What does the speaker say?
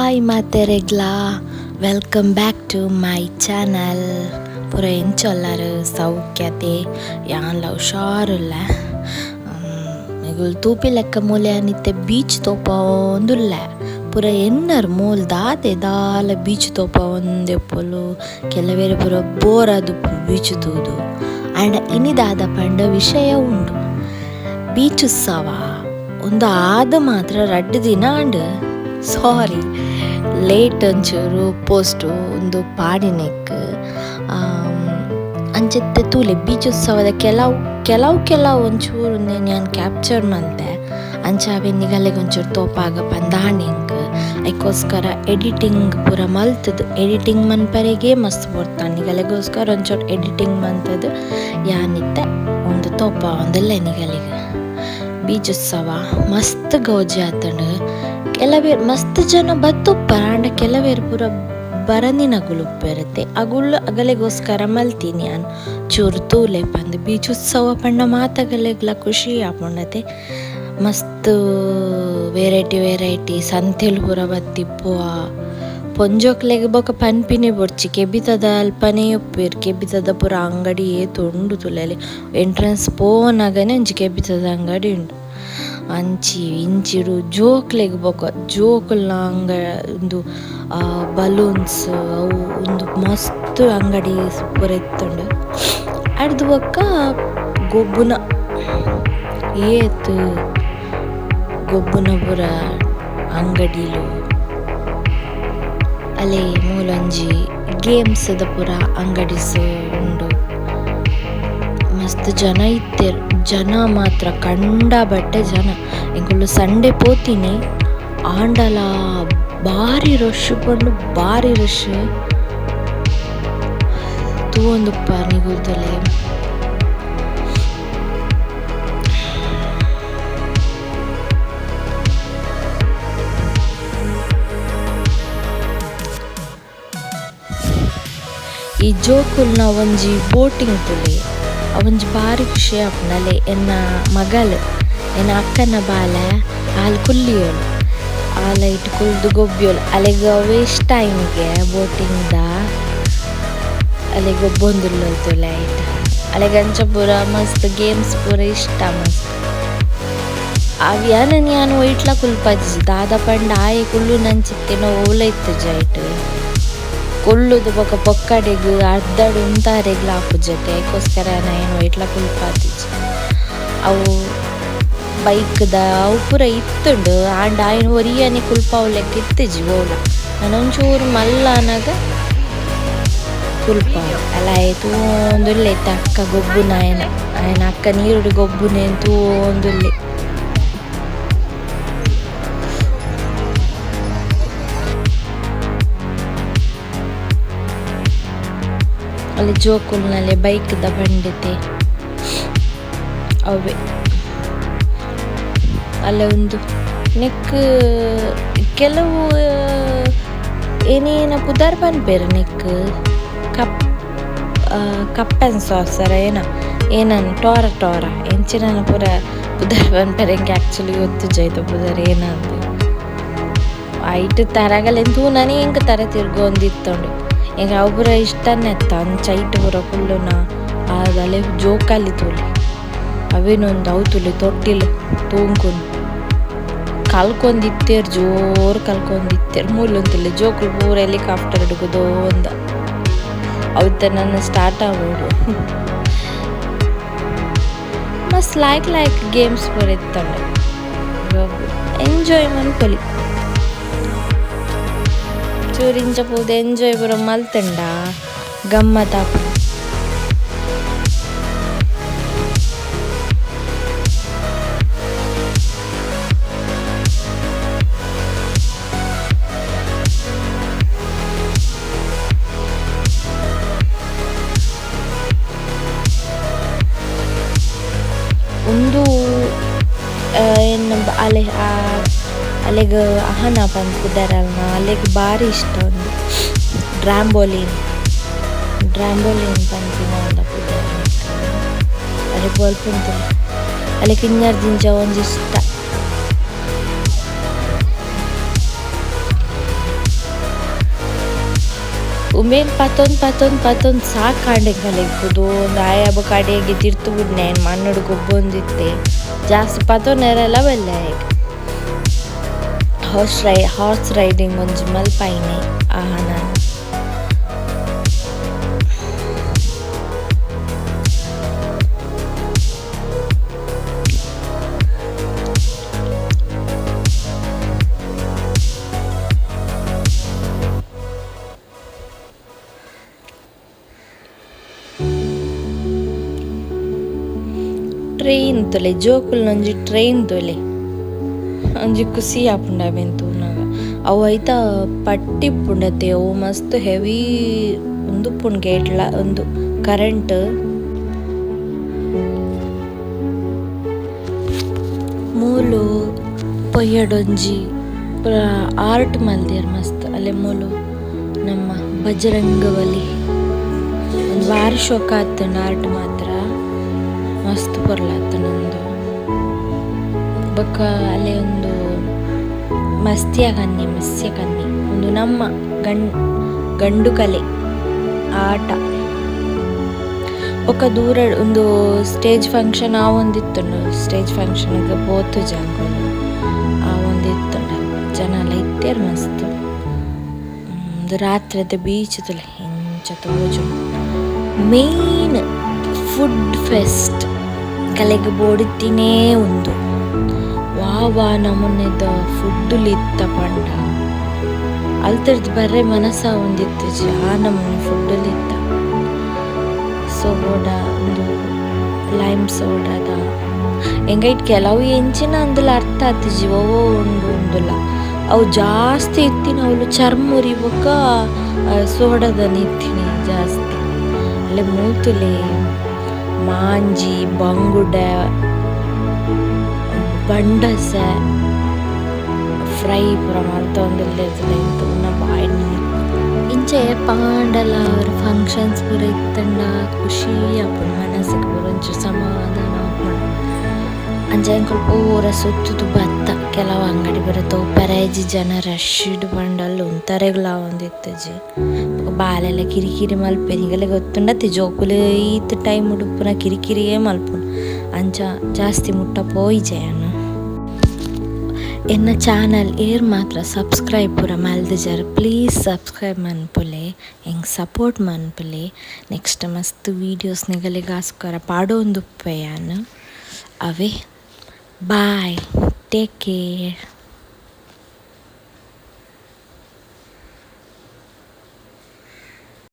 Hi ಮಾತೆರೆಗ್ಲಾ, welcome back to my channel. ಪೂರ ಎಂಚೊಲ್ಲಾರು ಸೌಖ್ಯತೆ ಯಾನ್ಲ ಹುಷಾರುಲ್ಲ. ಇಗುಲ್ ತೂಪಿ ಲೆಕ್ಕ ಮೂಲೆ ನಿತ್ತೆ ಬೀಚ್ ತೋಪ ಒಂದುಲ್ಲ. ಪೂರ ಎನ್ನರ್ ಮೂಲ್ ದಾದೆ ದಾಲ ಬೀಚ್ ತೋಪ ಒಂದೆ ಪೊಲು ಕೆಲವೇರೆ ಪೂರ ಬೋರ್ ಅದು ಬೀಚ್ ತೂದು. ಆಂಡ ಇನಿದಾದ ಪಂಡ ವಿಷಯ ಉಂಡು. ಬೀಚ್ ಉತ್ಸವ ಒಂದು ಆದ ಮಾತ್ರ 2 ದಿನ ಅಂಡ್ ಸಾರಿ ಲೇಟ್ ಒಂಚೂರು ಪೋಸ್ಟು ಒಂದು ಪಾಡಿನೆಕ್ ಅಂಚೆತ್ತೆ ತೂಲೆ ಬೀಚ್ ಉತ್ಸವದ ಕೆಲವು ಒಂಚೂರು ನಾನು ಕ್ಯಾಪ್ಚರ್ ಮಲ್ತೆ ಅಂಚಾವೆ ನಿಗಲೆಗೆ ಒಂಚೂರು ತೋಪಾಗ ಪಂದಾಣಿಂಗ್ ಅದಕ್ಕೋಸ್ಕರ ಎಡಿಟಿಂಗ್ ಪೂರ ಮಲ್ತದ್ದು. ಎಡಿಟಿಂಗ್ ಮನ್ಪರೆಗೆ ಮಸ್ತ್ ಬರ್ತಾನೆ ನಿಗಲೆಗೋಸ್ಕರ ಒಂಚೂರು ಎಡಿಟಿಂಗ್ ಮಂತದ್ದು ಯಾನಿತ್ತೆ ಒಂದು ತೋಪ ಒಂದಲ್ಲ ನಿಗಲಿಗೆ. ಬೀಚ್ ಉತ್ಸವ ಮಸ್ತ್ ಗೌಜಿ ಆತಂಡು ಕೆಲವೇರು ಮಸ್ತ್ ಜನ ಬತ್ತುಪ್ಪರ ಅಂಡ ಕೆಲವೇರು ಪೂರ ಬರನಿನಗುಲು ಉಪ್ಪಿರುತ್ತೆ ಅಗುಳು ಅಗಲೆಗೋಸ್ಕರ ಮಲ್ತೀನಿ ನಾನು ಚೂರು ತೂಲೆ ಪಂದು. ಬೀಚ್ ಉತ್ಸವ ಪಂಡ ಮಾತಗಲೆಗ್ಲ ಖುಷಿ ಆಪುಂಡತೆ. ಮಸ್ತ್ ವೆರೈಟಿ ಸಂತೆಲು ಪೂರ ಬತ್ತಿಪ್ಪುವ ಪೊಂಜೋಕ್ಲೆಗ್ ಬೊಕ ಪನ್ಪಿನಿ ಬೊಡ್ಚಿ ಕೆಬಿತದ ಅಲ್ಪನೇ ಉಪ್ಪಿರು. ಕೆಬಿತದ ಪೂರ ಅಂಗಡಿ ತುಂಡು ತುಲೆಲಿ ಎಂಟ್ರೆನ್ಸ್ ಪೋನಾಗನೆ ಒಂಜಿ ಕೆಬಿತದ ಅಂಗಡಿ ಉಂಡು. ಅಂಚಿ ಇಂಚಿಡು ಜೋಕ್ಲೆಗ್ ಬೊಕ ಜೋಕುಲ್ನ ಒಂದು ಬಲೂನ್ಸ್ ಅವು ಒಂದು ಮಸ್ತ್ ಅಂಗಡಿ ಪೂರ ಇತ್ತುಂಡು. ಅಡ್ದು ಬೊಕ್ಕ ಗೊಬ್ಬುನ ಏತ್ ಗೊಬ್ಬುನ ಪೂರ ಅಂಗಡಿಲು ಅಲೆ ಮೂಲೊಂಜಿ ಗೇಮ್ಸ್ದ ಪೂರ ಅಂಗಡಿಸ್ ಉಂಡು. ಮಸ್ತ್ ಜನ ಇತ್ತೇರು. ಜನ ಮಾತ್ರ ಕಂಡ ಬಟ್ಟೆ ಜನ. ಎಂಕುಲು ಸಂಡೆ ಪೋತೀನಿ ಆಂಡಲ ಭಾರಿ ರಶ್ ಪಂಡು ಭಾರಿ ರಶ್ ತೂವೊಂದುಪ್ಪ ನಿಗುಲ್ದಲೆ. ಈ ಜೋಕುಲ್ನ ಒಂಜಿ ಬೋಟಿಂಗ್ ತುಲೆ ಅವೊಂಜಿ ಬಾರಿ ಖುಷಿ ಆಪುಂಡಲೆ. ಎನ್ನ ಮಗಲು ಎನ್ನ ಅಕ್ಕನ ಬಾಲ ಆಲ್ ಕುಲ್ಲಿಯೋಳು ಆಲ ಇಟ್ಟು ಕುಲ್ದು ಗೊಬ್ಬಿಯೋಳು ಅಲೆಗ ವೇಸ್ಟ್ ಟೈಮಿಗೆ ಬೋಟಿಂಗ್ದ ಅಲೆಗ ಒಬ್ಬೊಂದುಲ್ಲೋತುಲೆ ಆಯ್ತು. ಅಲೆಗಂಚ ಪೂರ ಮಸ್ತ್ ಗೇಮ್ಸ್ ಪೂರ ಇಷ್ಟ ಮಸ್ತ್ ಅವ್ಯಾನ ನಾನು ಒಯ್ಟ್ಲ ಕುಲ್ಪಜ್ಜಿ ದಾದ ಪಂಡ ಆಯೆ ಕುಲ್ಲು ನಂಚಿತ್ತೇನೋ ಓಲ ಇತ್ತು ಜೈಟ್ ಕೊಲ್ಲುದು ಬೊಕ ಪೊಕ್ಕಡೆಗ್ ಅರ್ಧಡು ಉಂತಾರೆಗ್ಲ ಆಪುಜತೆ. ಅದಕ್ಕೋಸ್ಕರ ನಾನು ಇಟ್ಲ ಕುಲ್ಪಾತಿಜಿ. ಅವು ಬೈಕ್ದ ಅವು ಪೂರ ಇತ್ತುಂಡು ಆಂಡ ಆಯ್ನ ಒರಿಯನೆ ಕುಲ್ಪಾವು ಲೆಕ್ಕ ಇತ್ತಜಿ ಓಲ. ನಾನೊಂಚೂರು ಮಲ್ಲ ಅನಾಗ ಕುಲ್ಪಾವು ಅಲ್ಲ ಆಯ್ತು ಒಂದುಲ್ಲೆ ಇತ್ತು ಅಕ್ಕ ಗೊಬ್ಬುನ ಆಯ್ನ ಅಕ್ಕ ನೀರುಡು ಗೊಬ್ಬುನೆ ಅಂತೂ ಒಂದುಲ್ಲೆ. ಅಲ್ಲಿ ಜೋಕುಲ್ನಲ್ಲೇ ಬೈಕ್ದ ಬಂಡಿತೆ ಅವೇ ಅಲ್ಲ ಒಂದು ನೆಕ್ ಕೆಲವು ಏನೇನ ಪುದರ್ ಪನ್ಪೇರು ನೆಕ್ ಕಪ್ಪನ್ ಸಾಸರ ಏನನ್ ಟೋರ ಎಂಚಿನ ಪೂರ ಪುದರ್ ಪನ್ಪೇರು ಹೆಂಗೆ ಆ್ಯಕ್ಚುಲಿ ಗೊತ್ತು ಜೈತು ಪುದರ್ ಏನಂತ ಐಟ್ ತರಗಲೆಂತೂ ನನಗೆ ಹೆಂಗೆ ತರ ತಿರ್ಗೊಂದಿತ್ತುಂಡು. ಈಗ ಅವು ಪೂರ ಇಷ್ಟನೇ ಇತ್ತ ಅಂಚೈಟ್ ಪೂರ ಫುಲ್ಲುನ ಅದಲೆ ಜೋಕಾಲಿ ತುಲಿ ಅವೇನೊಂದು ಅವು ತುಲಿ ತೊಟ್ಟಿಲು ತೂಂಕೊಂಡು ಕಲ್ಕೊಂಡಿತ್ತೇರು ಜೋರು ಕಲ್ಕೊಂಡಿತ್ತೇರು ಮೂಲೊಂದಿಲ್ಲ ಜೋಕುಲು ಪೂರ ಹೆಲಿಕಾಪ್ಟರ್ ಹಿಡ್ಕೋದು ಒಂದ ಅವತ್ತ ನನ್ನ ಸ್ಟಾರ್ಟ್ ಆಗೋದು. ಮಸ್ತ್ ಲೈಕ್ ಗೇಮ್ಸ್ ಪೂರ ಇತ್ತಂಡೆ ಎಂಜಾಯ್ ಮನ್ಪೊಲಿ ಚೂರಿಂಚ ಪೋದು ಎಂಜಾಯ್ ಪೂರ ಮಲ್ತಂಡ ಗಮ್ಮತ್ ಆಪುಂಡು. ಒಂದು ಅಲೆಗ ಅಹನ ಪಂದ್ ಪುದರಲ್ನ ಅಲೆಗ್ ಭಾರಿ ಇಷ್ಟ ಒಂದು ಡ್ರಾಂಬೋಲಿನ್ ಪಂಪಿನ ಅಂದ ಪುದರ್ ಅಲೆ ಬೋಲ್ಪುಂತು ಅಲೆ ಕಿನ್ನರ್ದಿಂಚ ಒಂದಿಷ್ಟ ಉಮೇನ್ ಪತ್ತೊಂದು ಸಾಕಾಂಡೆಗಲಿಕ್ಕುದು ಒಂದು ಆಯಾಬ ಕಡೆಗೆ ತಿರ್ತು ಬಿಡ್ನೆ ಮಣ್ಣುಡು ಗೊಬ್ಬೊಂದಿತ್ತೆ ಜಾಸ್ತಿ ಪತ್ತೊಂದೆರೆಲ್ಲ ಬೆಲ್ಲ ಹಾರ್ಸ್ ರೈಡಿಂಗ್ ಒಂಜಿ ಮಲ್ಪೈನೆ ನಾನು ಟ್ರೈನ್ ತೊಲೆ ಜೋಕುಲ್ನ ಒಂಜಿ ಟ್ರೈನ್ ತೊಲೆ ಒಂಜಿ ಖುಷಿ ಆಪುಂಡ ಅವೆನ್ ತೂನಗ ಅವು ಐತ ಪಟ್ಟಿಪ್ಪುಂಡತೆ ಅವು ಮಸ್ತ್ ಹೆವಿ ಉಂದುಪ್ಪುಂಡು ಗೇಟ್ಲ ಒಂದು ಕರೆಂಟ್ ಮೂಲು ಪೊಯ್ಯಡೊಂಜಿ ಪೂರ ಆರ್ಟ್ ಮಲ್ದೆರ್ ಮಸ್ತ್ ಅಲ್ಲೇ ಮೂಲು ನಮ್ಮ ಬಜರಂಗಬಲಿ ಒಂದು ವಾರ ಶೋಕ ಆತಂಡು ಆರ್ಟ್ ಮಾತ್ರ ಮಸ್ತ್ ಪೊರ್ಲಾತ ನಂದು ಬೊಕ್ಕ ಅಲ್ಲೇ ಒಂದು ಮಸ್ತ್ಯ ಕನ್ನಿ ಒಂದು ನಮ್ಮ ಗಂಡು ಕಲೆ ಆಟ ಬೊಕ್ಕ ದೂರ ಒಂದು ಸ್ಟೇಜ್ ಫಂಕ್ಷನ್ ಆ ಒಂದಿತ್ತುಂಡು ಸ್ಟೇಜ್ ಫಂಕ್ಷನ್ಗೆ ಪೋತು ಜಾಂಗೋಲು ಆ ಒಂದಿತ್ತುಂಡು ಜನ ಎಲ್ಲ ಇತ್ತೇರು ಮಸ್ತ್ ಒಂದು ರಾತ್ರಿದ ಬೀಚ್ ತುಲೆ ಇಂಚ ತೋಜು ಮೇನ್ ಫುಡ್ ಫೆಸ್ಟ್ ಕಲೆಗೆ ಬೋಡಿತ್ತಿನೇ ಉಂದು ವಾ ನಮೂನೆದ ಫುಡ್ಡುಲಿತ್ತ ಪಂಡ ಅಲ್ತರ್ದು ಬರ್ರೆ ಮನಸ್ಸ ಒಂದಿತ್ತು ಆ ನಮೂನೆ ಫುಡ್ಡುಲಿತ್ತ ಸೋಡಾ ಒಂದು ಲೈಮ್ ಸೋಡಾದ ಎಂಗೈಟ್ ಕೆಲವು ಎಂಚಿನ ಅಂದುಲ ಅರ್ಥ ಆತಿಜಿ ಓವೋ ಉಂಡುಲ ಅವು ಜಾಸ್ತಿ ಇತ್ತಿನ ಅವಳು ಚರ್ಮುರಿ ಬೊಕ್ಕ ಸೋಡದ ನಿತ್ತಿನಿ ಜಾಸ್ತಿ ಅಲ್ಲೇ ಮೂತುಲೆ ಮಾಂಜಿ ಬಂಗುಡ ಬಂಡಸ ಫ್ರೈ ಪೂರ ಮಲ್ತೊಂದುಲ್ಲೆರ್ದುಲೆ ಇಂತುನ ಬಾಯಿ ಇಂಚೆ ಪಾಂಡಲ ಅವ್ರ ಫಂಕ್ಷನ್ಸ್ ಪೂರ ಇತ್ತಂಡ ಖುಷಿ ಆಪುಂಡು ಮನಸ್ಸಿಗೆ ಪೂರ ಒಂಚೂರು ಸಮಾಧಾನ ಆಪುಂಡು ಅಂಚ ಪೂರ ಸುತ್ತುದು ಬತ್ತ ಕೆಲವು ಅಂಗಡಿ ಬರುತ್ತವು ಪರೇಜಿ ಜನ ರಶ್ಡ್ ಬಂಡಲ್ಲಿ ಉಂತರೆಗ್ಲ ಒಂದಿತ್ತಜಿ ಬಾಲೆಲ್ಲ ಕಿರಿಕಿರಿ ಮಲ್ಪೆ ನಿಗಲೆ ಗೊತ್ತುಂಡತಿ ಜೋಕುಲು ಈತ್ ಟೈಮ್ ಉಡುಪುನ ಕಿರಿಕಿರಿಯೇ ಮಲ್ಪುಂಡು ಅಂಚ ಜಾಸ್ತಿ ಮುಟ್ಟ ಪೋಯಿಜೆಯನು ಎನ್ನ ಚಾನಲ್ ಏರ್ ಮಾತ್ರ ಸಬ್ಸ್ಕ್ರೈಬ್ ಪೂರ ಮಲ್ದಿಜರ್ ಪ್ಲೀಸ್ ಸಬ್ಸ್ಕ್ರೈಬ್ ಮನ್ಪುಲೆ ಎಂಗ್ ಸಪೋರ್ಟ್ ಮನ್ಪುಲೆ ನೆಕ್ಸ್ಟ್ ಮಸ್ತ್ ವೀಡಿಯೋಸ್ ನಿಗಲಿಗಾಸ್ಕರ ಪಾಡೊಂದುಪ್ಪೆಯಾನು ಅವೇ ಬಾಯ್ ಟೇಕ್ ಕೇರ್.